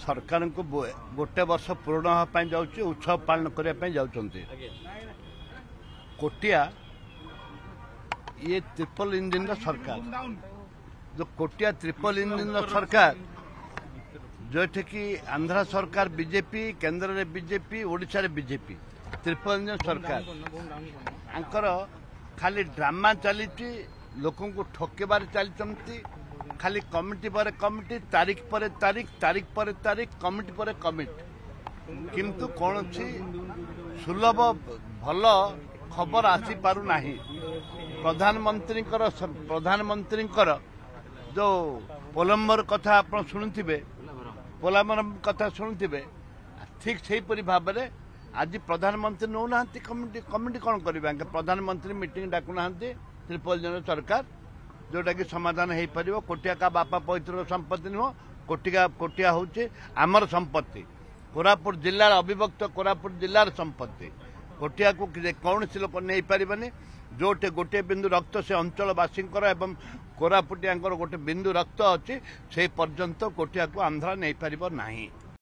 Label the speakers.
Speaker 1: सरकार को गोटे वर्ष पूर्ण होगापी जाऊँगी उत्सव पालन करने जाऊँच कोटिया ये ट्रिपल इंजिन सरकार जो कोटिया ट्रिपल इंजिन सरकार जो कि आंध्र सरकार बीजेपी केंद्र में बीजेपी ओडिशा रे बीजेपी ट्रिपल इंजिन सरकार आंकर खाली ड्रामा चली लोक को ठकेबार चलती खाली कमिटी पर कमिटी तारीख पर तारीख तारीख पर तारीख कमिटी पर कमिटी किंतु कौन सुलभ भल खबर आसी पारु नाही प्रधानमंत्री जो पोलम्बर कथा आप शुणुवे पोलामर कथा शुणुवे ठीक से भाव में आज प्रधानमंत्री नौ ना कमिटी कमिटी कौन कर प्रधानमंत्री मीटिंग डाकुना ट्रिपल जन सरकार जोटा कि समाधान हो पार कोटिया का बापा पैतृक संपत्ति नुह कोटिया हूँ आमर संपत्ति कोरापुट जिलार अविभक्त कोरापुट जिलार संपत्ति कोटिया को कौन सी लोक नहीं पारे जोटे गोटे बिंदु रक्त से अंचलवासी एवं कोरापुटिया गोटे बिंदु रक्त अच्छी से पर्यंत कोटिया को आंध्र नहीं पार नहीं।